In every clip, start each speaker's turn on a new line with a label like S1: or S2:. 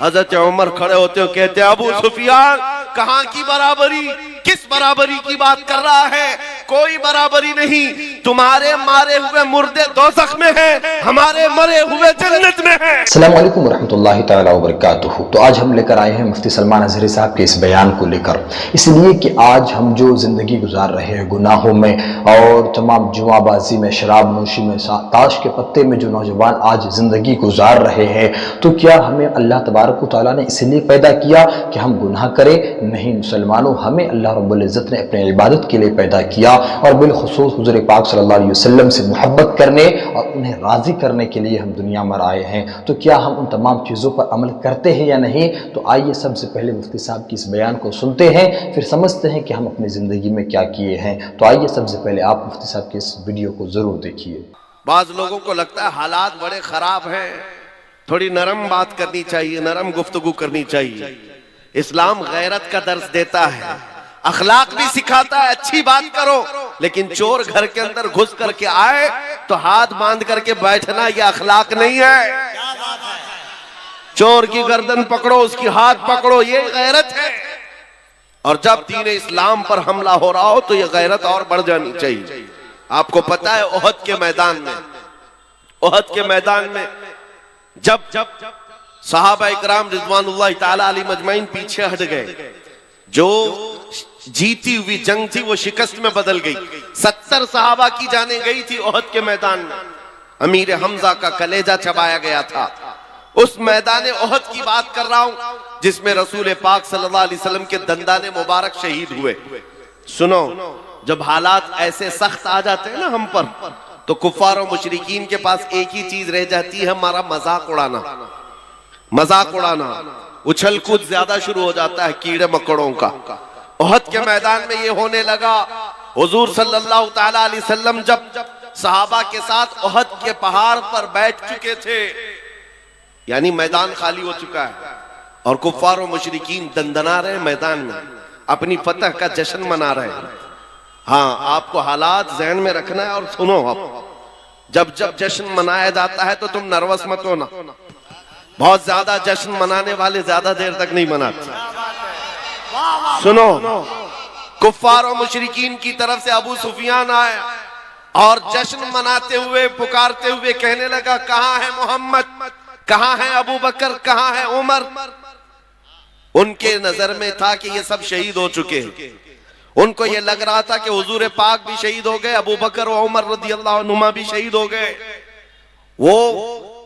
S1: हजरत उमर खड़े होते हो, कहते अबू सुफियान कहां की बराबरी, किस बराबरी की बात कर रहा है? कोई बराबरी नहीं। तुम्हारे मारे हुए मुर्दे दोज़ख में हैं, हमारे मरे हुए जन्नत में हैं।
S2: अस्सलाम वालेकुम रहमतुल्लाहि तआला व बरकातुहू। तो आज हम लेकर आए हैं मुफ्ती सलमान अज़हरी साहब के इस बयान को लेकर, इसलिए कि आज हम जो ज़िंदगी गुजार रहे हैं गुनाहों में और तमाम जुआबाजी में, शराब नोशी में, ताश के पत्ते में जो नौजवान आज ज़िंदगी गुजार रहे हैं, तो क्या हमें अल्लाह तबारक व तआला ने इसलिए पैदा किया कि हम गुनाह करें? नहीं मुसलमानों, हमें अल्लाह रब्बुल इज़्ज़त ने अपने इबादत के लिए पैदा किया और बिलखुसूस हुज़ूर पाक सल्लल्लाहु अलैहि वसल्लम से मोहब्बत करने और उन्हें राज़ी करने के लिए हम दुनिया में आए हैं। तो क्या हम उन तमाम चीज़ों पर अमल करते हैं या नहीं? तो आइए सबसे पहले मुफ्ती साहब की इस बयान को सुनते हैं, फिर समझते हैं कि हम अपनी ज़िंदगी में क्या किए हैं। तो आइए सबसे पहले आप मुफ्ती साहब की इस वीडियो को ज़रूर देखिए।
S1: बाज़ लोगों को लगता है हालात बड़े खराब हैं, थोड़ी नरम बात करनी चाहिए, नरम गुफ्तगू करनी चाहिए। इस्लाम गैरत का दर्स देता है, अखलाक भी सिखाता है, अच्छी बात करो। लेकिन चोर घर के अंदर घुस करके आए तो हाथ बांध करके बैठना यह अखलाक नहीं है। चोर की गर्दन पकड़ो, उसकी हाथ पकड़ो, ये गैरत है। और जब दीन इस्लाम पर हमला हो रहा हो तो यह गैरत और बढ़ जानी चाहिए। आपको पता है ओहद के मैदान में जब सहाबा इकराम रिज़वानुल्लाह ताला अलैहिम अजमईन पीछे हट गए, जो जीती हुई जंग थी वो शिकस्त में बदल गई। 70 सहाबा की जाने गई थी ओहद के मैदान में, अमीर हमजा का कलेजा चबाया गया था। उस मैदान ओहद की बात कर रहा हूं जिसमें रसूल पाक सल्लल्लाहु अलैहि वसल्लम के दंदाने मुबारक शहीद हुए। सुनो, जब हालात ऐसे सख्त आ जाते हैं ना हम पर, तो कुफ्फार और मुशरिकीन के पास एक ही चीज रह जाती है, हमारा मजाक उड़ाना। उछल कूद ज्यादा शुरू हो जाता है कीड़े मकोड़ों का। ओहद के मैदान में ये होने लगा। हुजूर सल्लल्लाहु ताला अलैहि वसल्लम जब सहाबा के साथ ओहद के पहाड़ पर बैठ चुके थे, यानी मैदान खाली हो चुका है और कुफ्फार और मुशरिकीन दंदना रहे मैदान में, अपनी फतह का जश्न मना रहे हैं। हाँ, आपको हालात ज़हन में रखना है। और सुनो, अब जब जश्न मनाया जाता है तो तुम नर्वस मत होना। बहुत ज्यादा जश्न मनाने वाले ज्यादा देर तक नहीं मनाते। सुनो, कुफ्फार और मुशरिकीन की तरफ से अबू सुफियान आया और जश्न मनाते हुए, पुकारते हुए कहने लगा, कहां है मोहम्मद, कहां है अबू बकर, कहां है उमर? उनके नजर में था कि ये सब शहीद हो चुके हैं। उनको ये लग रहा था कि हुजूर पाक भी शहीद हो गए, अबू बकर और उमर रदियल्लाहु अन्हुमा भी शहीद हो गए। वो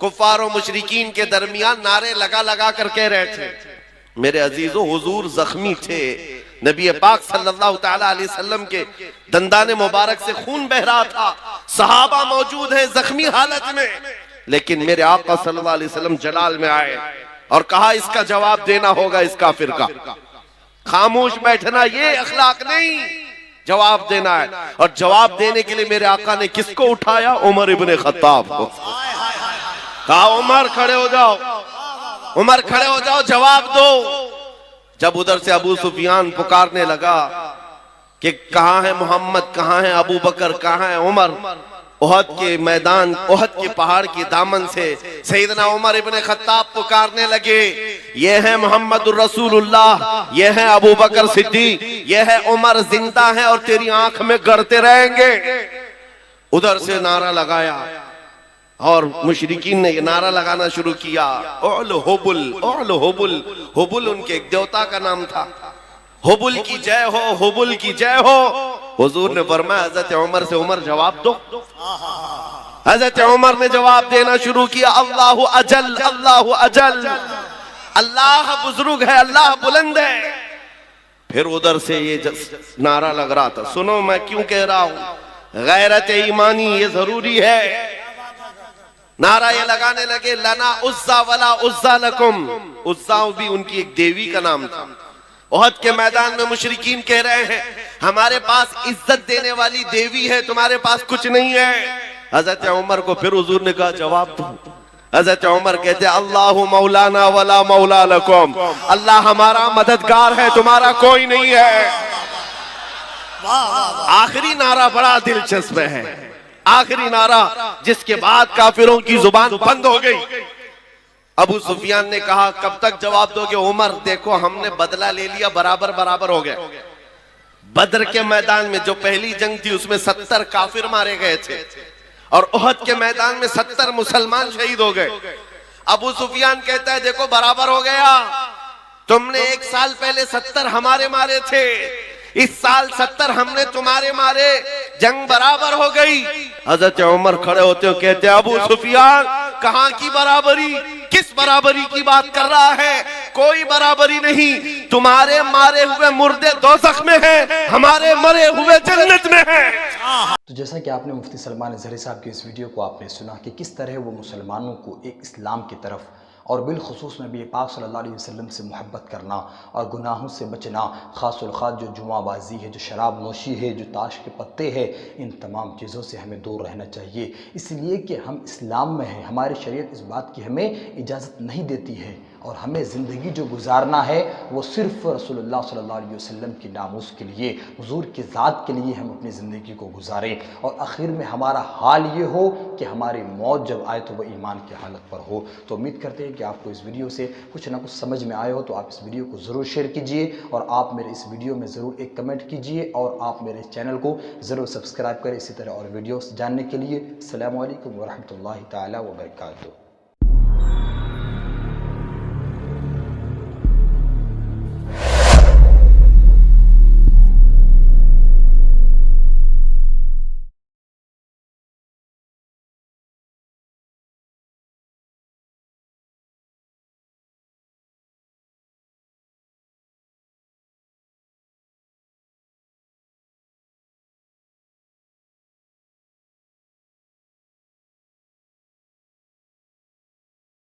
S1: कुफ्फार और मुशरिकीन के दरमियान नारे लगा लगा कर कह रहे थे, मेरे अजीजों, हुजूर जख्मी थे, नबी पाक सल्लल्लाहु ताला अलैहि वसल्लम के दंदाने मुबारक से खून बह रहा था, सहाबा मौजूद है जख्मी हालत में। लेकिन मेरे आका सल्लल्लाहु अलैहि वसल्लम जलाल में आए और कहा, इसका जवाब देना होगा इस काफिर का। खामोश बैठना ये अखलाक नहीं, जवाब देना है। और जवाब देने के लिए मेरे आका ने किसको उठाया? उमर इब्ने खत्ताब को। कहा, उमर खड़े हो जाओ, उमर खड़े हो जाओ, जवाब दो। जब उधर से अबू सुफियान पुकारने लगा कि कहां है मोहम्मद, कहां है अबू बकर, कहां है उमर, ओहद के मैदान, ओहद के पहाड़ के दामन से सैयदना उमर इब्ने खत्ताब पुकारने लगे, ये है मोहम्मदुर रसूलुल्लाह, ये है अबू बकर सिद्दीक, ये है उमर, जिंदा है और तेरी आंख में गड़ते रहेंगे। उधर से नारा लगाया और मुशरिकीन ने ये नारा लगाना शुरू किया, ओल हुबुल, ओल हुबुल। हुबुल उनके एक देवता का नाम था। हुबुल की जय हो, हुबुल की जय हो। हुजूर ने फरमाया, हजरत उमर से, उमर जवाब दो। हजरत उमर ने जवाब देना शुरू किया, अल्लाहु अजल, अल्लाहु अजल, अल्लाह बुजुर्ग है, अल्लाह बुलंद है। फिर उधर से ये नारा लग रहा था। सुनो, मैं क्यों कह रहा हूं, गैरत ईमानी ये जरूरी है। नारा ये लगाने लगे, लना उज्जा वला उज्जा लकुम। उज्जा भी उनकी एक देवी का नाम था। ओहद के मैदान में मुशरिकीन कह रहे हैं, हमारे पास इज्जत देने वाली देवी है, तुम्हारे पास कुछ नहीं है। हजरत उमर को फिर हुजूर ने कहा, जवाब दो। हजरत उमर कहते, अल्लाहु मौलाना वला मौला लकुम, अल्लाह हमारा मददगार है, तुम्हारा कोई नहीं है। आखिरी नारा बड़ा दिलचस्प है, आखिरी नारा जिसके बाद काफिरों की जुबान बंद हो गई। अबू सुफियान ने कहा कब तक जवाब दोगे? उमर देखो हमने बदला ले लिया, बराबर बराबर हो गए। बद्र के मैदान में जो पहली जंग थी उसमें 70 काफिर मारे गए थे और उहद के मैदान में 70 मुसलमान शहीद हो गए। अबू सुफियान कहता है देखो बराबर हो गया, तुमने एक साल पहले 70 हमारे मारे थे, इस साल 70 हमने तुम्हारे मारे, जंग बराबर हो गई। हजरत उमर खड़े होते हो कहते अबू सुफियान कहां की बराबरी, किस बराबरी की बात कर रहा है? कोई बराबरी नहीं, तुम्हारे मारे हुए मुर्दे दोज़ख में हैं, हमारे मरे हुए जन्नत में हैं।
S2: तो जैसा कि आपने मुफ्ती सलमान अज़हरी साहब की इस वीडियो को आपने सुना कि किस तरह वो मुसलमानों को एक इस्लाम की तरफ और बिलखुसूस नबी पाक सल्लल्लाहु अलैहि वसल्लम से मोहब्बत करना और गुनाहों से बचना, ख़ासुल ख़ास जो जुआबाजी है, जो शराब नोशी है, जो ताश के पत्ते हैं, इन तमाम चीज़ों से हमें दूर रहना चाहिए। इसलिए कि हम इस्लाम में हैं, हमारी शरीयत इस बात की हमें इजाज़त नहीं देती है और हमें ज़िंदगी जो गुजारना है वो सिर्फ़ रसूलुल्लाह सल्लल्लाहु अलैहि वसल्लम की नामूस के लिए, हुजूर की ज़ात के लिए हम अपनी ज़िंदगी को गुजारें और आखिर में हमारा हाल ये हो कि हमारी मौत जब आए तो वह ईमान की हालत पर हो। तो उम्मीद करते हैं कि आपको इस वीडियो से कुछ ना कुछ समझ में आया हो, तो आप इस वीडियो को ज़रूर शेयर कीजिए और आप मेरे इस वीडियो में ज़रूर एक कमेंट कीजिए और आप मेरे चैनल को ज़रूर सब्सक्राइब करें इसी तरह और वीडियोस जानने के लिए। अस्सलामु अलैकुम व रहमतुल्लाहि तआला व बरकातुहू।